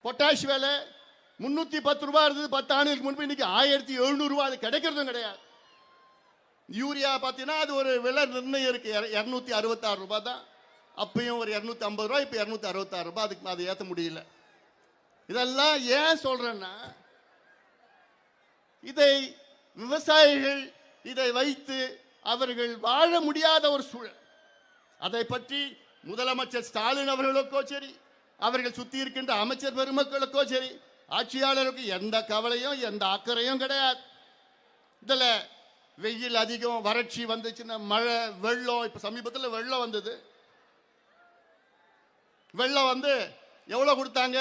Potash விலை 310 ரூபாய் இருந்தது 10 ஆண்டுகளுக்கு முன்பு, இன்னைக்கு 1700 ரூபாய். அது கிடைக்கிறதும் கிடையாது. யூரியா பார்த்தீங்கன்னா அது ஒரு விலை நிர்ணயம் இருக்கு, 266 ரூபாய் தான். அப்பயும் ஒரு 250 ரூபாய், இப்போ 266 ரூபாய். அதுக்கு அதை ஏற்ற முடியல. இதெல்லாம் ஏன் சொல்றேன்னா, இதை விவசாயிகள் இதை வைத்து அவர்கள் வாழ முடியாத ஒரு சூழல். அதை பற்றி முதலமைச்சர் ஸ்டாலின் அவர்களுக்கோ சரி, அவர்கள் சுத்தி இருக்கின்ற அமைச்சர் பெருமக்களுக்கோ சரி, ஆட்சியாளருக்கு எந்த கவலையும் எந்த அக்கறையும் கிடையாது. இதில் வெயில் அதிகம், வறட்சி வந்துச்சுன்னா மழை, வெள்ளம். இப்போ சமீபத்தில் வெள்ளம் வந்தது. வெள்ளம் வந்து எவ்வளோ கொடுத்தாங்க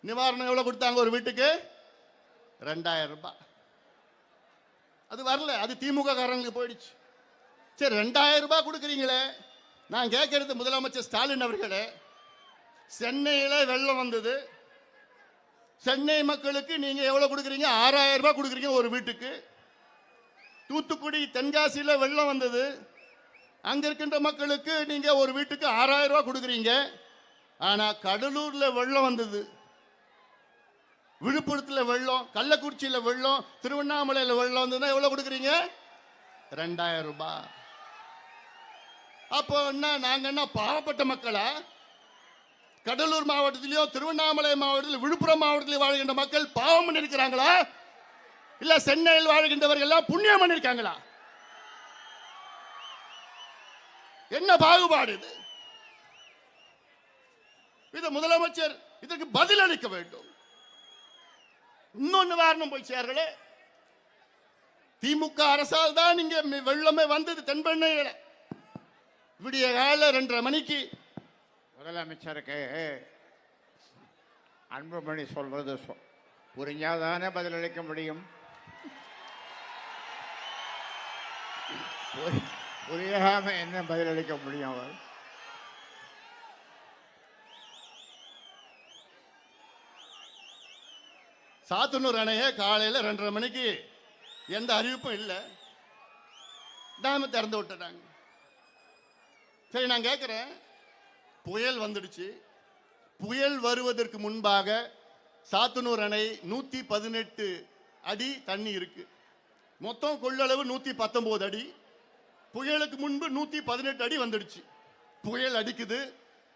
நிவாரணம்? எவ்வளோ கொடுத்தாங்க? ஒரு வீட்டுக்கு 2000 ரூபாய். அது வரல, அது திமுக காரங்களுக்கு போயிடுச்சு. சரி, 2000 ரூபாய் கொடுக்குறீங்களே, நான் கேட்கறது முதலமைச்சர் ஸ்டாலின் அவர்களே, சென்னையில் வெள்ளம் வந்தது. சென்னை மக்களுக்கு நீங்க எவ்வளவு கொடுக்குறீங்க? 6000 ரூபாய் கொடுக்குறீங்க ஒரு வீட்டுக்கு. தூத்துக்குடி, தென்காசியில் வெள்ளம் வந்தது. அங்க இருக்கின்ற மக்களுக்கு நீங்க ஒரு வீட்டுக்கு 6000 ரூபாய் கொடுக்குறீங்க. ஆனா கடலூர்ல வெள்ளம் வந்தது, விழுப்புரத்தில் வெள்ளம், கள்ளக்குறிச்சியில் வெள்ளம், திருவண்ணாமலையில் வெள்ளம் வந்ததுன்னா எவ்வளவு கொடுக்குறீங்க? 2000 ரூபாய். அப்போ என்ன, நாங்க என்ன பாவப்பட்ட மக்களா? கடலூர் மாவட்டத்திலேயோ திருவண்ணாமலை மாவட்டத்தில் விழுப்புரம் மாவட்டத்தில் வாழ்கின்ற மக்கள் பாவம் பண்ணிருக்கிறாங்களா? இல்ல சென்னையில் வாழ்கின்றவர்கள் எல்லாம் புண்ணியம் பண்ணிருக்காங்களா? என்ன பாகுபாடு இது? இது முதலமைச்சர் இதற்கு பதில் அளிக்க வேண்டும். இன்னொன்னு நிவாரணம் போய் சேர்களே, திமுக அரசால் தான் இங்க வெள்ளமே வந்தது. தென்பெண்ணையில விடிய கால 2:30 மணிக்கு முதலமைச்சருக்கு அன்புமணி சொல்றது புரிஞ்சாதானே பதிலளிக்க முடியும். புரியாம என்ன பதிலளிக்க முடியும்? அவர் சாத்தனூர் அணையை காலையில் 2:30 மணிக்கு எந்த அறிவிப்பும் இல்லை, டேம் திறந்து விட்டுட்டாங்க. சரி, நான் கேட்கிறேன், புயல் வந்துடுச்சு. புயல் வருவதற்கு முன்பாக சாத்தனூர் அணை 118 அடி தண்ணி இருக்கு. மொத்தம் கொள்ளளவு 119 அடி. புயலுக்கு முன்பு 118 அடி வந்துடுச்சு. புயல் அடிக்குது,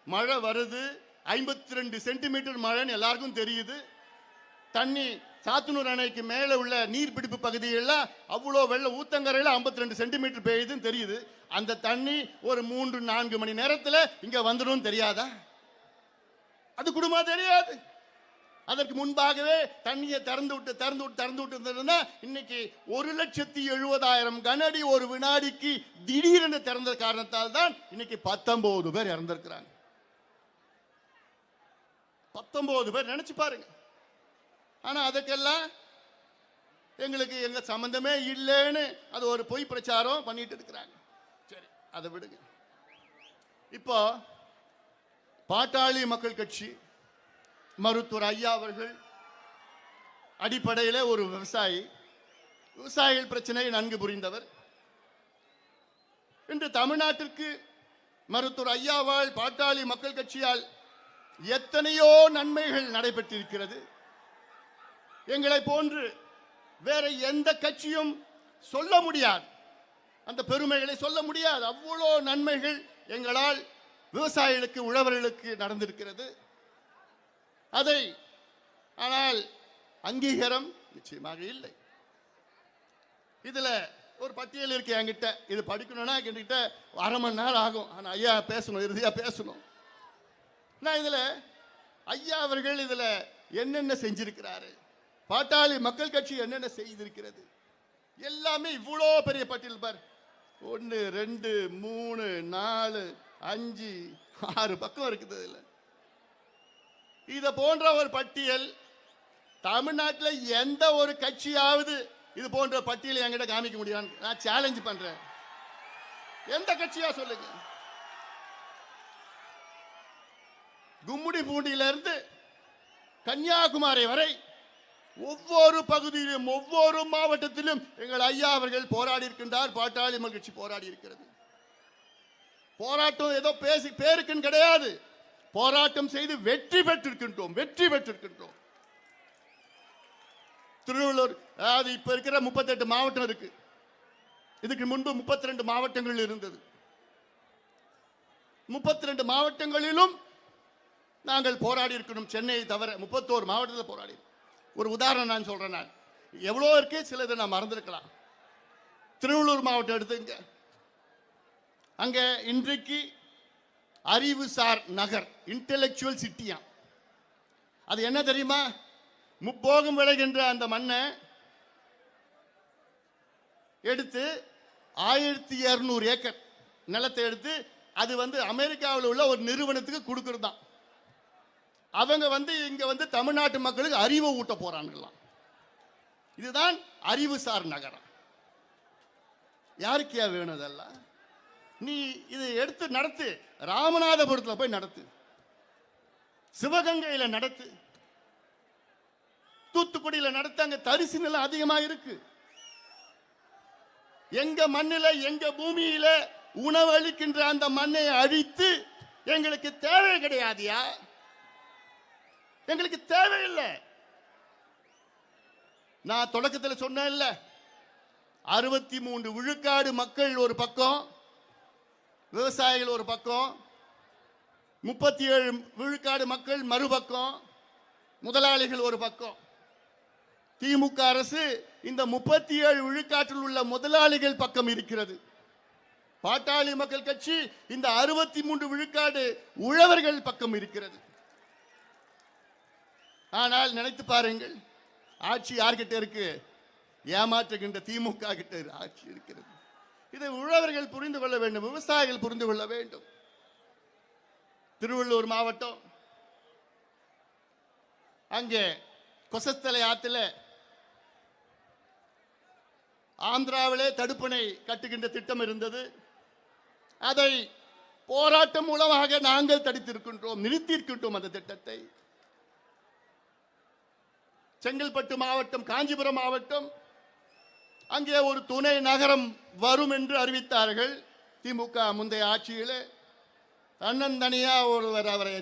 மழை வருது, 52 சென்டிமீட்டர் மழைன்னு எல்லாருக்கும் தெரியுது. தண்ணி சாத்தனூர் அணைக்கு மேலே உள்ள நீர்பிடிப்பு பகுதியெல்லாம் அவ்வளோ வெள்ளம், ஊத்தங்கரையில் 52 சென்டிமீட்டர் பெய்யுதுன்னு தெரியுது. அந்த தண்ணி ஒரு 3-4 மணி நேரத்தில் இங்க வந்துடும் தெரியாதா? அது குடும்பமா தெரியாது. அதற்கு முன்பாகவே தண்ணியை திறந்து விட்டு இன்னைக்கு 1,70,70,000 கனஅடி ஒரு வினாடிக்கு திடீரென திறந்த காரணத்தால் தான் இன்னைக்கு 19 பேர் இறந்திருக்கிறாங்க. 19 பேர், நினைச்சு பாருங்க. ஆனா அதுக்கெல்லாம் எங்களுக்கு எங்க சம்பந்தமே இல்லைன்னு அது ஒரு பொய் பிரச்சாரம் பண்ணிட்டு இருக்கிறாங்க. சரி, அதை விடுங்க. இப்போ பாட்டாளி மக்கள் கட்சி மருத்துவர் ஐயா அவர்கள் அடிப்படையில் ஒரு விவசாயிகள் பிரச்சனையை நன்கு புரிந்தவர். இன்று தமிழ்நாட்டிற்கு மருத்துவர் ஐயாவால், பாட்டாளி மக்கள் கட்சியால் எத்தனையோ நன்மைகள் நடைபெற்றிருக்கிறது. எங்களை போன்று வேற எந்த கட்சியும் சொல்ல முடியாது, அந்த பெருமைகளை சொல்ல முடியாது. அவ்வளோ நன்மைகள் எங்களால் விவசாயிகளுக்கு, உழவர்களுக்கு நடந்திருக்கிறது. அதை ஆனால் அங்கீகாரம் நிச்சயமாக இல்லை. இதுல ஒரு பட்டியல் இருக்கு என்கிட்ட. இது படிக்கணும்னா என்கிட்ட 1/2 மணி நேரம் ஆகும். ஆனா ஐயா பேசணும், இறுதியா பேசணும். நான் இதுல ஐயா அவர்கள் இதுல என்னென்ன செஞ்சிருக்கிறாரு, பாட்டாளி மக்கள் கட்சி என்னென்ன செய்திருக்கிறது, எல்லாமே இவ்வளோ பெரிய பட்டியல் பார். 1 2 3 4 5 6 பக்கம் இருக்குது. இதுல இத போன்ற ஒரு பட்டியல் தமிழ்நாட்டில் எந்த ஒரு கட்சியாவது இது போன்ற பட்டியலை என்கிட்ட காமிக்க முடியும்? நான் சேலஞ்ச் பண்றேன். எந்த கட்சியா சொல்லுங்க. கும்முடி பூண்டியிலிருந்து கன்னியாகுமரி வரை ஒவ்வொரு பகுதியிலும், ஒவ்வொரு மாவட்டத்திலும் எங்கள் ஐயா அவர்கள் போராடி இருக்கின்றார். பாட்டாளி மக்கள் கட்சி போராடி இருக்கிறது. போராட்டம் ஏதோ பேருக்குன்னு கிடையாது. போராட்டம் செய்து வெற்றி பெற்றிருக்கின்றோம். திருவள்ளூர், அதாவது இப்ப இருக்கிற 38 மாவட்டம் இருக்கு. இதுக்கு முன்பு 32 மாவட்டங்கள் இருந்தது. 32 மாவட்டங்களிலும் நாங்கள் போராடி இருக்கணும். சென்னையை தவிர 31 மாவட்டத்தில் போராடி. ஒரு உதாரணம் நான் சொல்றேன். நான் எவ்வளோ இருக்கு, சிலதை நான் மறந்துருக்கலாம். திருவள்ளூர் மாவட்டம் எடுத்துங்க. அங்க இன்றைக்கு அறிவுசார் நகர், இன்டெலெக்சுவல் சிட்டியா. அது என்ன தெரியுமா? முப்போகம் விளைகின்ற அந்த மண்ணை எடுத்து 1200 ஏக்கர் நிலத்தை எடுத்து அது அமெரிக்காவில் உள்ள ஒரு நிறுவனத்துக்கு கொடுக்கறது தான். அவங்க இங்க தமிழ்நாட்டு மக்களுக்கு அறிவை ஊட்ட போறாங்களாம். இதுதான் அறிவுசார் நகரம். யாருக்கியா வேணும் இதெல்லாம்? நீ இதை எடுத்து நடத்து. ராமநாதபுரத்தில் போய் நடத்து, சிவகங்கையில நடத்து, தூத்துக்குடியில நடத்து. அங்க தரிசு நிலம் அதிகமா இருக்கு. எங்க மண்ணில எங்க பூமியில உணவு அளிக்கின்ற அந்த மண்ணை அழித்து எங்களுக்கு தேவை கிடையாதியா? எங்களுக்கு தேவையில்லை. நான் தொடக்கத்தில் சொன்னேன்ல, 63 விழுக்காடு மக்கள் ஒரு பக்கம், விவசாயிகள் ஒரு பக்கம், 37 விழுக்காடு மக்கள் மறுபக்கம், முதலாளிகள் ஒரு பக்கம். திமுக அரசு இந்த 37 விழுக்காட்டில் உள்ள முதலாளிகள் பக்கம் இருக்கிறது. பாட்டாளி மக்கள் கட்சி இந்த 63 விழுக்காடு உழவர்கள் பக்கம் இருக்கிறது. ஆனால் நினைத்து பாருங்கள், ஆட்சி யார்கிட்ட இருக்கு? ஏமாற்றுகின்ற திமுக கிட்ட ஆட்சி இருக்கிறது. இதை உழவர்கள் புரிந்து கொள்ள வேண்டும், விவசாயிகள் புரிந்து கொள்ள வேண்டும். திருவள்ளூர் மாவட்டம், அங்கே கொசஸ்தலை ஆத்துல ஆந்திராவிலே தடுப்பணை கட்டுகின்ற திட்டம் இருந்தது. அதை போராட்டம் மூலமாக நாங்கள் தடுத்திருக்கின்றோம், நிறுத்தியிருக்கின்றோம் அந்த திட்டத்தை. செங்கல்பட்டு மாவட்டம், காஞ்சிபுரம் மாவட்டம், அங்கே ஒரு துணை நகரம் வரும் என்று அறிவித்தார்கள் திமுக முந்தைய ஆட்சியில். தன்னந்தனியா ஒருவர் அவரை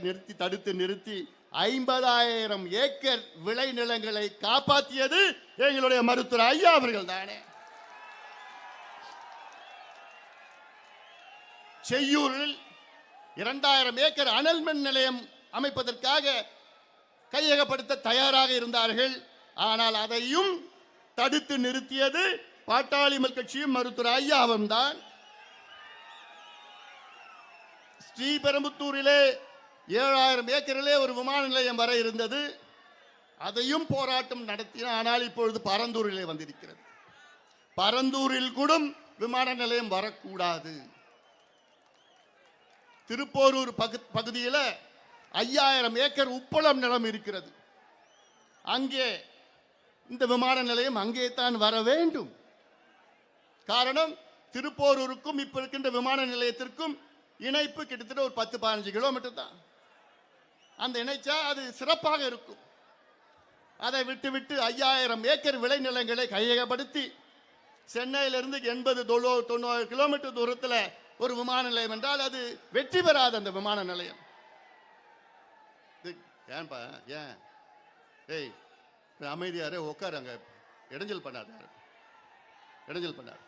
தடுத்து நிறுத்தி 50,000 ஏக்கர் விளைநிலங்களை காப்பாற்றியது எங்களுடைய மருத்துவர் ஐயா அவர்கள் தானே. செய்யூரில் 2000 ஏக்கர் அனல் மின் நிலையம் அமைப்பதற்காக கையகப்படுத்த தயாராக இருந்தார்கள். ஆனால் அதையும் தடுத்து நிறுத்தியது பாட்டாளி மக்கள் கட்சியும் மருத்துவர் ஐயாவும் தான். ஸ்ரீபெரும்புத்தூரிலே 7000 ஏக்கரிலே ஒரு விமான நிலையம் வர இருந்தது. அதையும் போராட்டம் நடத்தின. ஆனால் இப்பொழுது பரந்தூரிலே வந்திருக்கிறது. பரந்தூரில் கூட விமான நிலையம் வரக்கூடாது. திருப்போரூர் பகுதியில் 5000 ஏக்கர் உப்பளம் நிலம் இருக்கிறது. அங்கே இந்த விமான நிலையம் அங்கே தான் வர வேண்டும். காரணம், திருப்போரூருக்கும் இப்ப இருக்கின்ற விமான நிலையத்திற்கும் இணைப்பு கிட்டத்தட்ட ஒரு 10-15 கிலோமீட்டர் தான். அந்த இணைச்சா அது சிறப்பாக இருக்கும். அதை விட்டு 5000 ஏக்கர் விளைநிலங்களை கையகப்படுத்தி சென்னையிலிருந்து 80-90 கிலோமீட்டர் தூரத்தில் ஒரு விமான நிலையம் என்றால் அது வெற்றி பெறாது. அந்த விமான நிலையம் ஏன்பா? ஏன் ஏய் அமைதியாரே உட்காருங்க, இடைஞ்சல் பண்ணாத, இடைஞ்சல் பண்ணார்.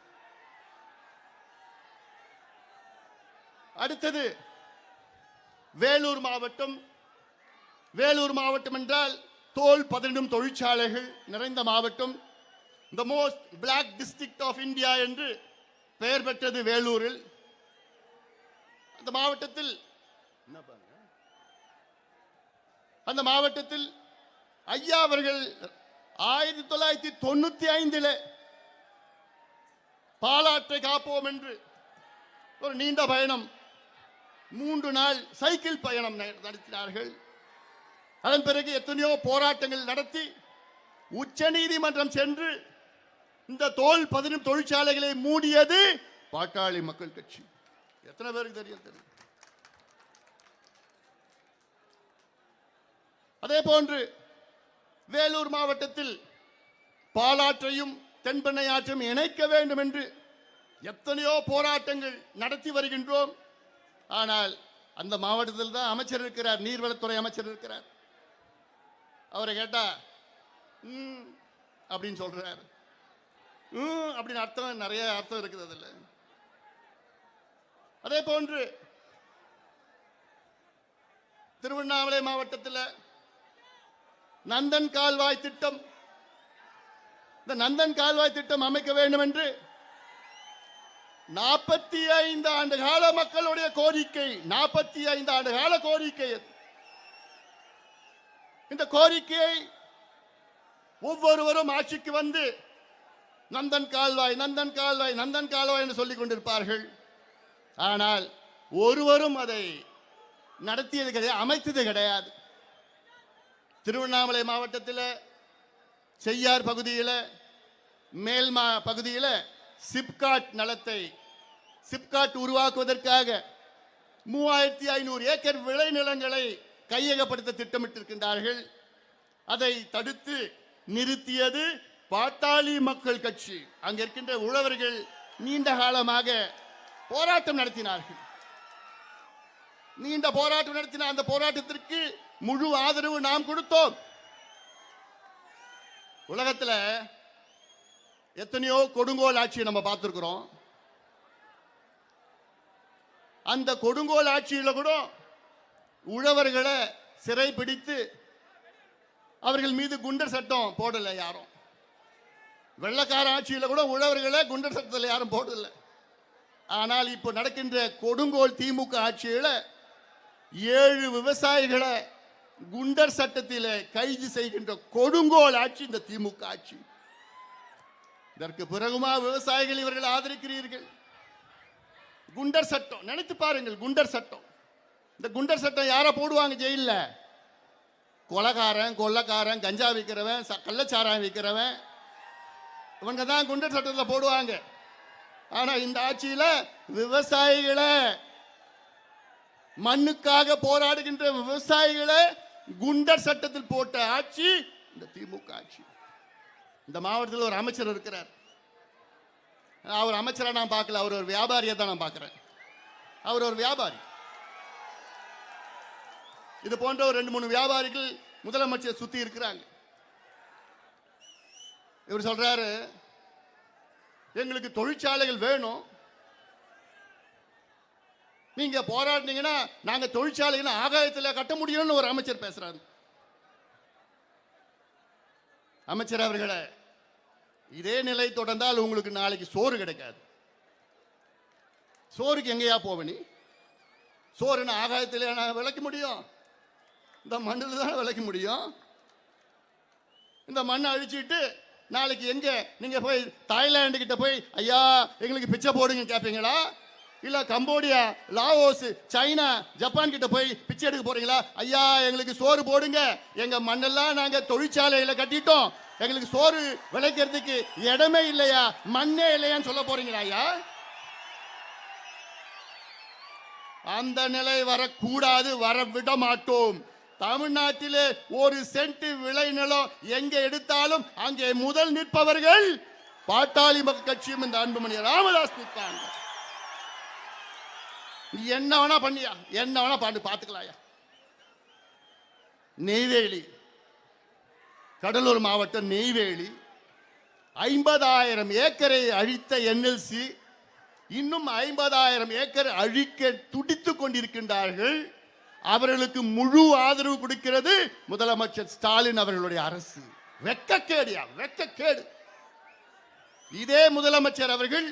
அடுத்தது வேலூர் மாவட்டம். வேலூர் மாவட்டம் என்றால் தோல் பதனிடும் தொழிற்சாலைகள் நிறைந்த மாவட்டம். The most black district of India என்று பெயர் பெற்றது வேலூரில். அந்த மாவட்டத்தில் ஐயா அவர்கள் 1995 பாலாற்றை காப்போம் என்று ஒரு நீண்ட பயணம், 3 நாள் சைக்கிள் பயணம் நடத்தினார்கள். அதன் பிறகு எத்தனையோ போராட்டங்கள் நடத்தி உச்ச நீதிமன்றம் சென்று இந்த தோல் பதனிடும் தொழிற்சாலைகளை மூடியது பாட்டாளி மக்கள் கட்சி. எத்தனை பேருக்கு தெரியும்? அதே போன்று வேலூர் மாவட்டத்தில் பாலாற்றையும் தென்பெண்ணை ஆற்றையும் இணைக்க வேண்டும் என்று எத்தனையோ போராட்டங்கள் நடத்தி வருகின்றோம். ஆனால் அந்த மாவட்டத்தில் தான் அமைச்சர் இருக்கிறார், நீர்வளத்துறை அமைச்சர் இருக்கிறார். அவரை கேட்டா அப்படின்னு சொல்றாரு. அப்படின்னு அர்த்தம், நிறைய அர்த்தம் இருக்குது அதுல. அதே போன்று திருவண்ணாமலை மாவட்டத்தில் நந்தன் கால்வாய் திட்டம், இந்த நந்தன் கால்வாய் திட்டம் அமைக்க வேண்டும் என்று 45 ஆண்டு கால மக்களுடைய கோரிக்கை, 45 ஆண்டு கால கோரிக்கை. இந்த கோரிக்கையை ஒவ்வொருவரும் ஆட்சிக்கு வந்து நந்தன் கால்வாய், நந்தன் கால்வாய், நந்தன் கால்வாய் என்று சொல்லிக் கொண்டிருப்பார்கள். ஆனால் ஒருவரும் அதை நடத்தியது கிடையாது, அமைத்தது கிடையாது. திருவண்ணாமலை மாவட்டத்தில் செய்யார் பகுதியில், மேல்மா பகுதியில் சிப்காட் நிலத்தை, சிப்காட் உருவாக்குவதற்காக 3500 ஏக்கர் விளைநிலங்களை கையகப்படுத்த திட்டமிட்டிருக்கின்றார்கள். அதை தடுத்து நிறுத்தியது பாட்டாளி மக்கள் கட்சி. அங்க இருக்கின்ற உழவர்கள் நீண்ட காலமாக போராட்டம் நடத்தினார்கள். நீண்ட போராட்டம் நடத்தின அந்த போராட்டத்திற்கு முழு ஆதரவு நாம் கொடுத்தோம். உலகத்தில் எத்தனையோ கொடுங்கோல் ஆட்சியை நம்ம பார்த்திருக்கிறோம். அந்த கொடுங்கோல் ஆட்சியில் கூட உழவர்களை சிறை பிடித்து அவர்கள் மீது குண்டர் சட்டம் போடல யாரும். வெள்ளக்கார ஆட்சியில் கூட உழவர்களை குண்டர் சட்டத்தில் யாரும் போடல. ஆனால் இப்போ நடக்கின்ற கொடுங்கோல் திமுக ஆட்சியில் 7 விவசாயிகளை குண்டர் சட்டத்தில் கைது செய்கின்ற கொடுங்கோல் ஆட்சி இந்த திமுக ஆட்சி. இதற்கு பிறகுமா விவசாயிகள் இவர்கள் ஆதரிக்கிறீர்கள்? குண்டர் சட்டம் நினைத்து பாருங்கள். குண்டர் சட்டம், இந்த குண்டர் சட்டம் யாரை போடுவாங்க ஜெயில? கொலைகாரன், கொள்ளக்காரன், கஞ்சா விற்கிறவன், கள்ளச்சாராயம் விற்கிறவன், இவங்க தான் குண்டர் சட்டத்தில் போடுவாங்க. ஆனா இந்த ஆட்சியில விவசாயிகளை, மண்ணுக்காக போராடுகின்ற விவசாயிகளை குண்டர் சட்டத்தில் போட்ட ஆட்சி இந்த திமுக ஆட்சி. இந்த மாவட்டத்தில் ஒரு அமைச்சர் இருக்கிறார். அவர் அமைச்சரா நான் பார்க்கல, அவர் ஒரு வியாபாரியை தான் நான் பார்க்கிறேன். அவர் ஒரு வியாபாரி. இது போன்ற ஒரு 2-3 வியாபாரிகள் முதலமைச்சர் சுத்தி இருக்கிறாங்க. இவர் சொல்றாரு, எங்களுக்கு தொழிற்சாலைகள் வேணும், நீங்க போராடினீங்கன்னா நாங்க தொழிற்சாலைகளை ஆகாயத்தில் கட்ட முடியும்னு ஒரு அமைச்சர் பேசுறாரு. அமைச்சர் அவர்களே, இதே நிலை தொடர்ந்தால் உங்களுக்கு நாளைக்கு சோறு கிடைக்காது. சோறுக்கு எங்கேயா போவனி? சோறுன்னு ஆகாயத்தில் விளைக்க முடியும்? இந்த மண்ணில் தான் விளைக்க முடியும். இந்த மண்ணை அழிச்சிட்டு நாளைக்கு எங்க நீங்க போய் தாய்லாந்து கிட்ட போய் ஐயா எங்களுக்கு பிச்சை போடுங்க கேட்பீங்களா? இல்ல கம்போடியா, லாவோஸ், சைனா, ஜப்பான் கிட்ட போய் பிச்சை எடுக்க போறீங்களா? ஐயா எங்களுக்கு சோறு போடுங்க, எங்க மண்ணெல்லாம் நாங்க தொழிற்சாலையில கட்டிட்டோம், எங்களுக்கு சோறு விளைக்கிறதுக்கு இடமே இல்லையா, மண்ணே இல்லையான்னு சொல்ல போறீங்களா? ஐயா, அந்த நிலை வரக்கூடாது, வர விட மாட்டோம். தமிழ்நாட்டிலே 1 சென்ட் விளை நிலம் எங்க எடுத்தாலும் அங்கே முதல் நிற்பவர்கள் பாட்டாளி மக்கள் கட்சியும் இந்த அன்புமணி ராமதாஸ் நிற்பாங்க. என்ன வேணா பண்ணியா, என்ன வேணா பாண்டு பாத்துக்கலாயா. நெய்வேலி, கடலூர் மாவட்டம் நெய்வேலி 50,000 ஏக்கரை அழித்த என்எல்சி இன்னும் 50,000 ஏக்கர் அழிக்க துடித்துக் கொண்டிருக்கின்றார்கள். அவர்களுக்கு முழு ஆதரவு கொடுக்கிறது முதலமைச்சர் ஸ்டாலின் அவர்களுடைய அரசு. வெட்கக்கேடியா, வெட்கக்கேடு. இதே முதலமைச்சர் அவர்கள்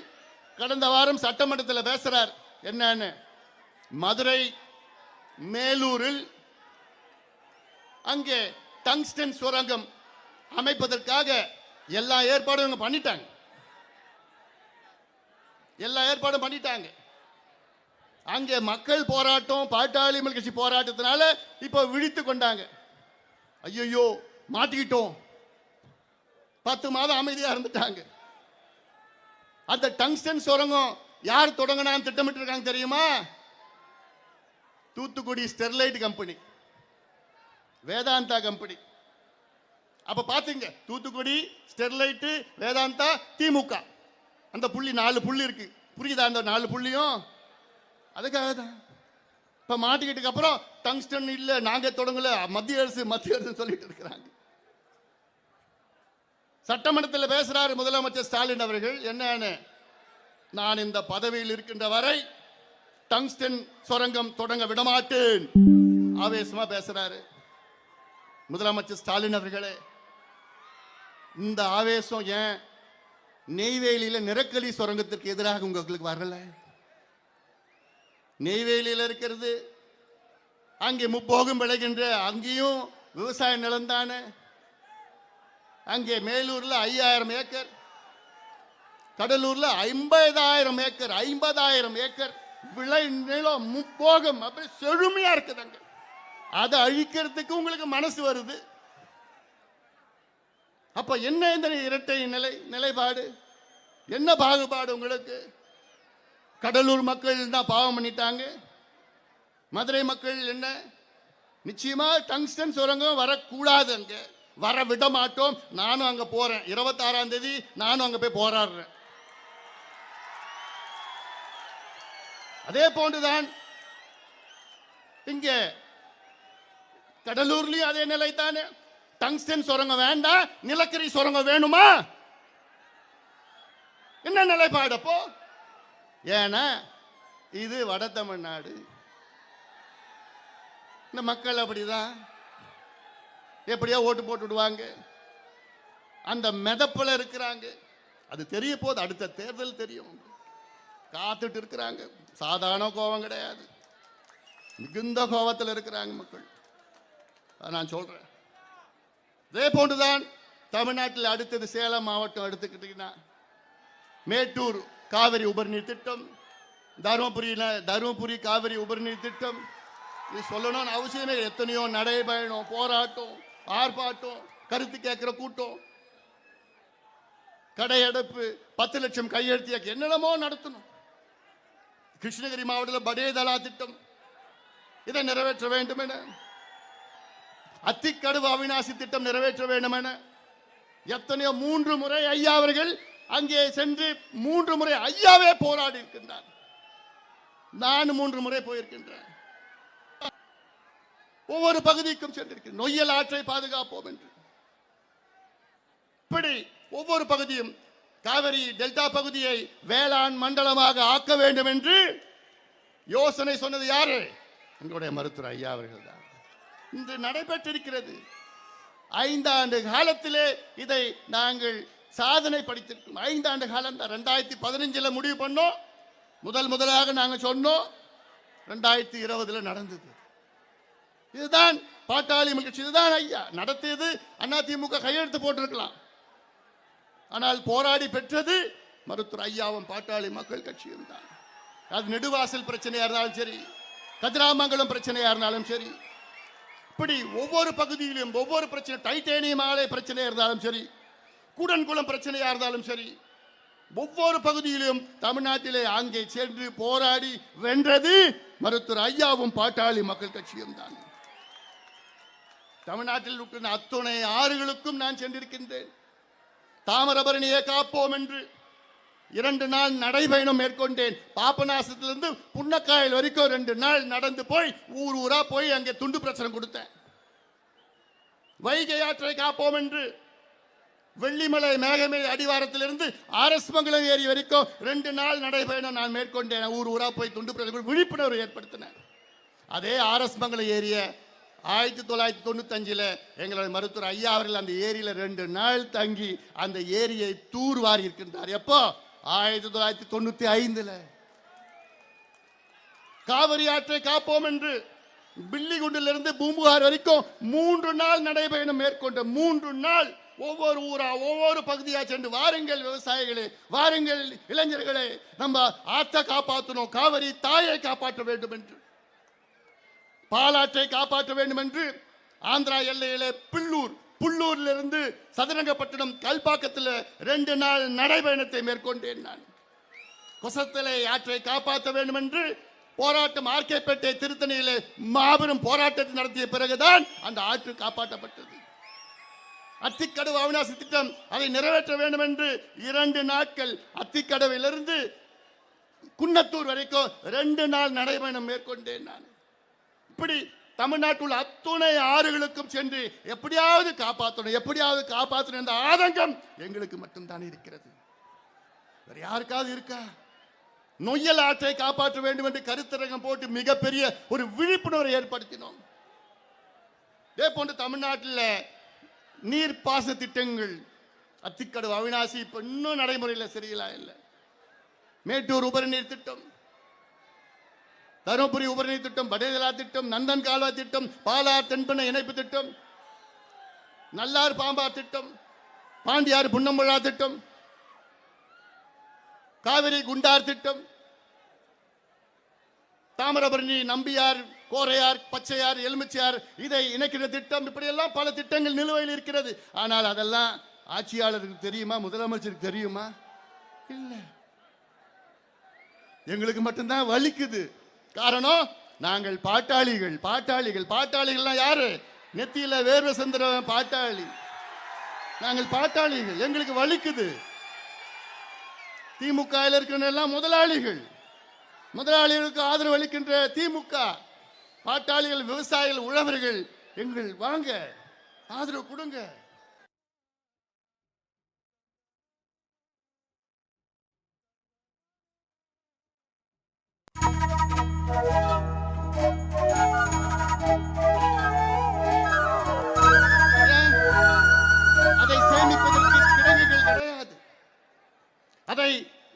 கடந்த வாரம் சட்டமன்றத்தில் பேசுறார். என்னன்னு, மதுரை மேலூரில் அங்கே டங்ஸ்டன் சுரங்கம் அமைப்பதற்காக எல்லா ஏற்பாடும் பண்ணிட்டாங்க. எல்லா ஏற்பாடும் பண்ணிட்டாங்க. அங்கே மக்கள் போராட்டம், பாட்டாளி மக்கள் கட்சி போராட்டத்தினால இப்ப விழித்து கொண்டாங்க. ஐயோ மாட்டிக்கிட்டோம், 10 மாதம் அமைதியா இருந்துட்டாங்க. அந்த டங்ஸ்டன் சுரங்கம் யார் தொடங்கினான்னு திட்டமிட்டு இருக்காங்க தெரியுமா? Thoothukudi Sterlite company, Vedanta company. அப்ப பாத்தீங்க, தூத்துக்குடி ஸ்டெர்லைட், வேதாந்தா, திமுக, அந்த புள்ளி 4 புள்ளி இருக்கு. புரியுதா? அந்த 4 புள்ளியும் அதுக்காக தான். இப்ப மாட்டிக்கிட்டதுக்கு அப்புறம் டங்ஸ்டன் இல்ல நாங்க தொடங்கல, மத்திய அரசு சொல்லிட்டு இருக்கிறாங்க. சட்டமன்றத்தில் பேசுறாரு முதலமைச்சர் ஸ்டாலின் அவர்கள். என்னன்னு, நான் இந்த பதவியில் இருக்கின்ற வரை டங்ஸ்டன் சுரங்கம் தொடங்க விடமாட்டேன். ஆவேசமா பேசுறாரு முதலமைச்சர் ஸ்டாலின் அவர்களே. இந்த ஆவேசம் ஏன் நெய்வேலியில நிலக்கரி சுரங்கத்திற்கு எதிராக உங்களுக்கு வரல? நெய்வேலியில் இருக்கிறது அங்கே முப்போகம் விளைகின்ற அங்கேயும் விவசாய நிலம் தானே. அங்கே மேலூர்ல 5000 ஏக்கர், கடலூர்ல 50,000 ஏக்கர், 50,000 ஏக்கர் விளை நிலம் முப்போகம் அப்படி செழுமையா இருக்குதுங்க. அதை அழிக்கிறதுக்கு உங்களுக்கு மனசு வருது. அப்ப என்ன இந்த இரட்டை நிலைப்பாடு, என்ன பாகுபாடு உங்களுக்கு? கடலூர் மக்கள் தான் பாவம் பண்ணிட்டாங்க, மதுரை மக்கள் என்ன? நிச்சயமா டங்ஸ்டன் சுரங்கம் வரக்கூடாது, அங்க வர விட மாட்டோம். நானும் அங்க போறேன், 26ஆம் தேதி நானும் அங்க போய் போராடுறேன். அதே போன்றுதான் இங்க கடலூர்லயும் அதே நிலை தானே. டங்ஸ்டன் சுரங்கம் வேண்டாம், நிலக்கரி சுரங்கம் வேணுமா? என்ன நிலைப்பாடு அப்போ? ஏன்னா இது வட தமிழ்நாடு, இந்த மக்கள் அப்படிதான் எப்படியா ஓட்டு போட்டுடுவாங்க, அந்த மெதப்புல இருக்கிறாங்க. அது தெரிய போது அடுத்த தேர்தல் தெரியும், காத்துட்டு இருக்கிறாங்க. சாதாரண கோபம் கிடையாது, மிகுந்த கோபத்தில் இருக்கிறாங்க மக்கள். நான் சொல்றேன். இதே போன்றுதான் தமிழ்நாட்டில் அடுத்தது சேலம் மாவட்டம் எடுத்துக்கிட்டீங்கன்னா மேட்டூர் காவிரி உபரிநீர் திட்டம், தருமபுரி காவிரி உபரிநீர் திட்டம். இது சொல்லணும்னு அவசியமே. எத்தனையோ நடைபயணம், போராட்டம், ஆர்ப்பாட்டம், கருத்து கேட்கிற கூட்டம், கடையடைப்பு, 10 லட்சம் கையெழுத்திய என்னென்னமோ நடத்தணும். கிருஷ்ணகிரி மாவட்டத்தில் படேதலா திட்டம், இதை நிறைவேற்ற வேண்டும் என, அத்திக்கடவு அவிநாசி திட்டம் நிறைவேற்ற வேண்டும் என எத்தனையோ 3 முறை ஐயா அவர்கள் அங்கே சென்று 3 முறை ஐயாவே போராடி இருக்கின்றார். நான் 3 முறை போயிருக்கின்றேன். ஒவ்வொரு பகுதிக்கும் சென்றிருக்கிறேன். நொய்யல் ஆற்றை பாதுகாப்போம் என்று. இப்படி ஒவ்வொரு பகுதியும் காவிரி டெல்டா பகுதியை வேளாண் மண்டலமாக ஆக்க வேண்டும் என்று யோசனை சொன்னது யாரு? எங்களுடைய மருத்துவர் ஐயா அவர்கள் தான். இன்று நடைபெற்றிருக்கிறது. 5 ஆண்டு காலத்திலே இதை நாங்கள் சாதனை படித்திருக்கோம். 5 ஆண்டு காலம் தான். 2015 முடிவு பண்ணோம், முதலாக நாங்கள் சொன்னோம், 2020 நடந்தது. இதுதான் பாட்டாளி மகிழ்ச்சி, இதுதான் ஐயா நடத்தியது. அதிமுக கையெழுத்து போட்டிருக்கலாம், ஆனால் போராடி பெற்றது மருத்துவர் ஐயாவும் பாட்டாளி மக்கள் கட்சியும் தான். அது நெடுவாசல் பிரச்சனையா இருந்தாலும் சரி, கதிராமங்கலம் பிரச்சனையா இருந்தாலும் சரி, இப்படி ஒவ்வொரு பகுதியிலும் ஒவ்வொரு பிரச்சனை, டைட்டேனியம் ஆலை பிரச்சனையா இருந்தாலும் சரி, கூடன்குளம் பிரச்சனையா இருந்தாலும் சரி, ஒவ்வொரு பகுதியிலும் தமிழ்நாட்டிலே அங்கே சென்று போராடி வென்றது மருத்துவர் ஐயாவும் பாட்டாளி மக்கள் கட்சியும் தான். தமிழ்நாட்டில் உள்ள அத்துணை ஆறுகளுக்கும் நான் சென்றிருக்கின்றேன். தாமிரபரணியை காப்போம் என்று 2 நாள் நடைபயணம் மேற்கொண்டேன். பாபநாசத்திலிருந்து புன்னக்காயல் வரைக்கும் 2 நாள் நடந்து போய் ஊரா போய் அங்கே துண்டு பிரச்சனை கொடுத்தேன். வைகை ஆற்றை காப்போம் என்று வெள்ளிமலை மேகமலை அடிவாரத்திலிருந்து ஆர்எஸ் மங்கலம் ஏரி வரைக்கும் 2 நாள் நடைபயணம் நான் மேற்கொண்டேன். ஊரா போய் துண்டு பிரச்சனை விழிப்புணர்வு ஏற்படுத்தினேன். அதே ஆர்எஸ் மங்கலம் ஏரிய 1995 எங்களுடைய மருத்துவர் ஐயா அவர்கள் அந்த ஏரியில 2 நாள் தங்கி அந்த ஏரியை தூர்வாரி இருக்கின்றார். எப்போ? 1995. காவிரி ஆற்றை காப்போம் என்று பில்லிகுண்டிலிருந்து பூம்புகார் வரைக்கும் 3 நாள் நடைபயணம் மேற்கொண்ட 3 நாள் ஒவ்வொரு ஊரா ஒவ்வொரு பகுதியா சென்று வாருங்கள் விவசாயிகளே, வாருங்கள் இளைஞர்களே, நம்ம ஆற்றை காப்பாற்றணும், காவிரி தாயை காப்பாற்ற வேண்டும் என்று, பாலாற்றை காப்பாற்ற வேண்டும் என்று ஆந்திரா எல்லையிலே புல்லூரிலிருந்து சதுரங்கப்பட்டினம் கல்பாக்கத்தில் 2 நாள் நடைபயணத்தை மேற்கொண்டேன். நான் கொசத்தலை ஆற்றை காப்பாற்ற வேண்டும் என்று போராட்டம் ஆர்கேபேட்டை திருத்தணியிலே மாபெரும் போராட்டத்தை நடத்திய பிறகுதான் அந்த ஆற்று காப்பாற்றப்பட்டது. அத்திக்கடவு அவிநாசி திட்டம் அதை நிறைவேற்ற வேண்டும் என்று 2 நாட்கள் அத்திக்கடவிலிருந்து குன்னத்தூர் வரைக்கும் 2 நாள் நடைபயணம் மேற்கொண்டேன். நான் இப்படி தமிழ்நாட்டுள்ள அத்துணை ஆறுகளுக்கும் சென்று எப்படியாவது காப்பாற்றணும் என்ற ஆதங்கம் எங்களுக்கு மட்டும்தான் இருக்கிறது. வேற யாருக்காவது இருக்கா? நொய்யல் ஆற்றை காப்பாற்ற வேண்டும் என்று கருத்தரங்கம் போட்டு மிகப்பெரிய ஒரு விழிப்புணர்வை ஏற்படுத்தினோம். இதே போன்று தமிழ்நாட்டில் நீர்ப்பாசன திட்டங்கள் அத்திக்கடவு, அவிநாசி இப்ப இன்னும் நடைமுறையில் சரியில்லா இல்லை. மேட்டூர் உபரிநீர் திட்டம், தருமபுரி உபரிநீர் திட்டம், வடேதலா திட்டம், நந்தன் கால்வாய் திட்டம், பாலார் தென்பெண்ணை இணைப்பு திட்டம், நல்லார் பாம்பார் திட்டம், பாண்டியார் புன்னம்புழா திட்டம், காவிரி குண்டார் திட்டம், தாமிரபரணி நம்பியார் கோரையார் பச்சையார் எலுமிச்சையார் இதை இணைக்கிற திட்டம், இப்படியெல்லாம் பல திட்டங்கள் நிலுவையில் இருக்கிறது. ஆனால் அதெல்லாம் ஆட்சியாளருக்கு தெரியுமா? முதலமைச்சருக்கு தெரியுமா? இல்ல. எங்களுக்கு மட்டும்தான் வலிக்குது. காரணம், நாங்கள் பாட்டாளிகள் யாரு? நெத்தியில வேர்வை சந்திரவன் பாட்டாளி. நாங்கள் பாட்டாளிகள், எங்களுக்கு வலிக்குது. திமுக இருக்கிற எல்லாம் முதலாளிகளுக்கு ஆதரவு அளிக்கின்ற திமுக, பாட்டாளிகள், விவசாயிகள், உழவர்கள், எங்கள் வாங்க ஆதரவு கொடுங்க. அதை சேமிப்பதற்கு கிடங்குகள் கிடையாது, அதை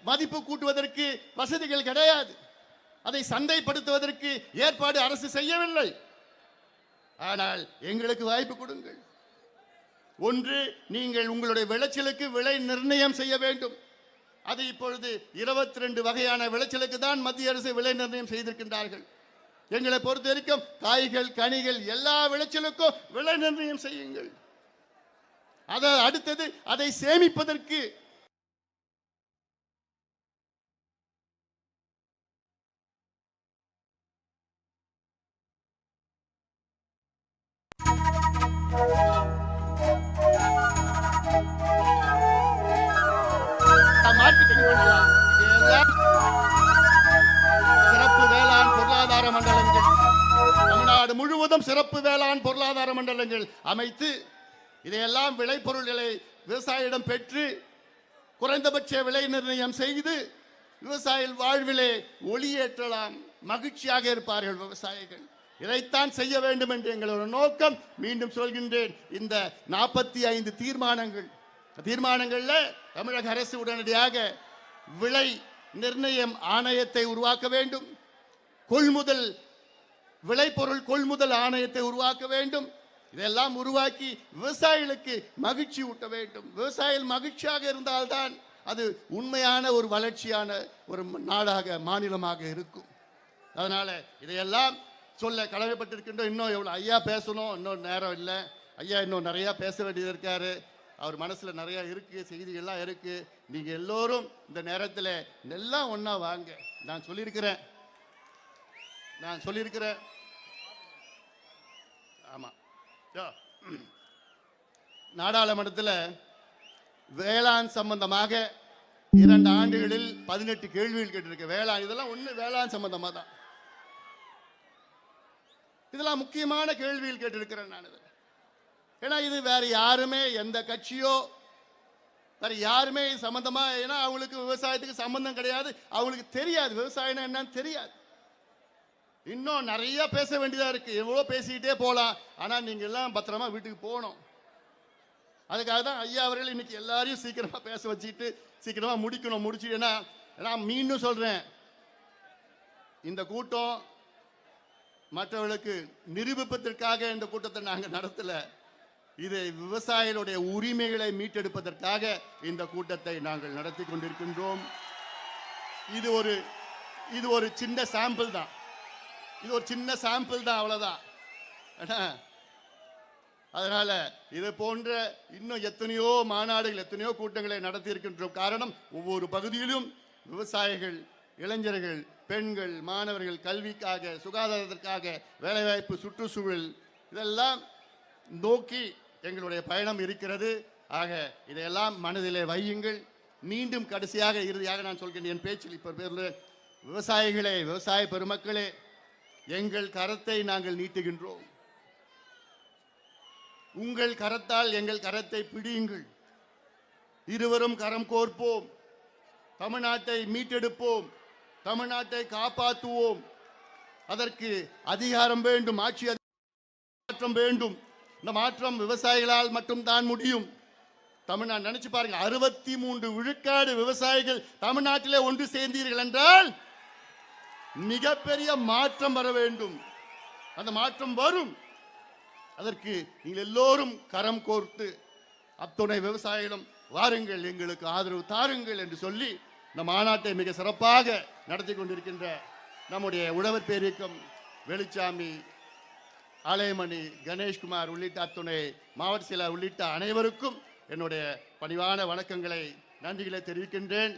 மதிப்பு கூட்டுவதற்கு வசதிகள் கிடையாது, அதை சந்தைப்படுத்துவதற்கு ஏற்பாடு அரசு செய்யவில்லை. ஆனால் எங்களுக்கு வாய்ப்பு கொடுங்கள். ஒன்று, நீங்கள் உங்களுடைய விளைச்சலுக்கு விலை நிர்ணயம் செய்ய வேண்டும். அது இப்பொழுது 22 வகையான விளைச்சலுக்கு தான் மத்திய அரசு விலை நிர்ணயம் செய்திருக்கின்றார்கள். எங்களை பொறுத்த வரைக்கும் காய்கள், கனிகள் எல்லா விளைச்சலுக்கும் விலை நிர்ணயம் செய்யுங்கள். அடுத்தது, அதை சேமிப்பதற்கு மார்க்கெட்டிங் பண்ணலாம். சிறப்பு வேளாண் பொருளாதார மண்டலங்கள், தமிழ்நாடு முழுவதும் சிறப்பு வேளாண் பொருளாதார மண்டலங்கள் அமைத்து இதையெல்லாம் விளைபொருள்களை விவசாயியிடம் பெற்று குறைந்தபட்ச விலை நிர்ணயம் செய்து விவசாயிகள் வாழ்விலே ஒளியேற்றலாம். மகிழ்ச்சியாக இருப்பார்கள் விவசாயிகள். இதைத்தான் செய்ய வேண்டும் என்று எங்களோட நோக்கம். மீண்டும் சொல்கின்றேன், இந்த 45 தீர்மானங்கள்ல தமிழக அரசு உடனடியாக விலை நிர்ணயம் ஆணையத்தை உருவாக்க வேண்டும். விளைபொருள் கொள்முதல் ஆணையத்தை உருவாக்க வேண்டும். இதெல்லாம் உருவாக்கி விவசாயிகளுக்கு மகிழ்ச்சி ஊட்ட வேண்டும். விவசாயிகள் மகிழ்ச்சியாக இருந்தால்தான் அது உண்மையான ஒரு வளர்ச்சியான ஒரு நாடாக, மாநிலமாக இருக்கும். அதனால இதையெல்லாம் சொல்ல கடமைப்பட்டிருக்கின்றோம். இன்னும் எவ்வளோ ஐயா பேசணும், இன்னும் நேரம் இல்லை. ஐயா இன்னும் நிறையா பேச வேண்டியது இருக்காரு. அவர் மனசில் நிறையா இருக்குது, செய்திகள்லாம் இருக்குது. நீங்கள் எல்லோரும் இந்த நேரத்தில் எல்லாம் ஒன்றா வாங்க. நான் சொல்லியிருக்கிறேன். ஆமாம், நாடாளுமன்றத்தில் வேளாண் சம்பந்தமாக 2 ஆண்டுகளில் 18 கேள்விகள் கேட்டிருக்க. வேளாண் இதெல்லாம் வேளாண் சம்பந்தமாக தான். இதெல்லாம் முக்கியமான கேள்விகள் கேட்டிருக்கிறேன் நான். ஏன்னா இது வேற யாருமே, எந்த கட்சியோ வேற யாருமே சம்பந்தமா, ஏன்னா அவங்களுக்கு விவசாயத்துக்கு சம்பந்தம் கிடையாது, அவங்களுக்கு தெரியாது விவசாயம் என்னன்னு தெரியாது. இன்னும் நிறைய பேச வேண்டியதா இருக்கு. எவ்வளோ பேசிக்கிட்டே போகலாம். ஆனால் நீங்க எல்லாம் பத்திரமா வீட்டுக்கு போகணும். அதுக்காக தான் ஐயா அவர்கள் இன்னைக்கு எல்லாரையும் சீக்கிரமா பேச வச்சுக்கிட்டு சீக்கிரமா முடிச்சுட்டு, நான் மீண்டும் சொல்றேன், இந்த கூட்டம் மற்றவர்களுக்கு நிரூபிப்பதற்காக இந்த கூட்டத்தை நாங்கள் நடத்தல. இது விவசாயிகளுடைய உரிமைகளை மீட்டெடுப்பதற்காக இந்த கூட்டத்தை நாங்கள் நடத்தி கொண்டிருக்கின்றோம். இது ஒரு சின்ன சாம்பிள் தான். அவ்வளவுதான். அதனால இது போன்ற இன்னும் எத்தனையோ மாநாடுகள், எத்தனையோ கூட்டங்களை நடத்தி இருக்கின்றோம். காரணம், ஒவ்வொரு பகுதியிலும் விவசாயிகள், இளைஞர்கள், பெண்கள், மாணவர்கள் கல்விக்காக, சுகாதாரத்திற்காக, வேலைவாய்ப்பு, சுற்றுச்சூழல் இதெல்லாம் நோக்கி எங்களுடைய பயணம் இருக்கிறது. ஆக இதையெல்லாம் மனதிலே வையுங்கள். மீண்டும் கடைசியாக, இறுதியாக நான் சொல்கிறேன், என் பேச்சில் இப்போ விவசாயிகளே, விவசாய பெருமக்களே, எங்கள் கரத்தை நாங்கள் நீட்டுகின்றோம். உங்கள் கரத்தால் எங்கள் கரத்தை பிடியுங்கள். இருவரும் கரம் கோர்ப்போம். தமிழ்நாட்டை மீட்டெடுப்போம். தமிழ்நாட்டை காப்பாற்றுவோம். அதற்கு அதிகாரம் வேண்டும், ஆட்சி மாற்றம் வேண்டும். இந்த மாற்றம் விவசாயிகளால் மட்டும்தான் முடியும். தமிழ்நாடு நினைச்சு பாருங்க, 63 விழுக்காடு விவசாயிகள் தமிழ்நாட்டிலே ஒன்று சேர்ந்தீர்கள் என்றால் மிகப்பெரிய மாற்றம் வர வேண்டும். அந்த மாற்றம் வரும். அதற்கு நீங்கள் எல்லோரும் கரம் கோர்த்து அத்துணை விவசாயிகளும் வாருங்கள், எங்களுக்கு ஆதரவு தாருங்கள் என்று சொல்லி இந்த மாநாட்டை மிக சிறப்பாக நடத்தி கொண்டிருக்கின்ற நம்முடைய உழவர் பேரியக்கம் வெளிச்சாமி, ஆலயமணி, கணேஷ்குமார் உள்ளிட்ட அத்துணை மாவட்ட செயலர் உள்ளிட்ட அனைவருக்கும் என்னுடைய பணிவான வணக்கங்களை, நன்றிகளை தெரிவிக்கின்றேன்.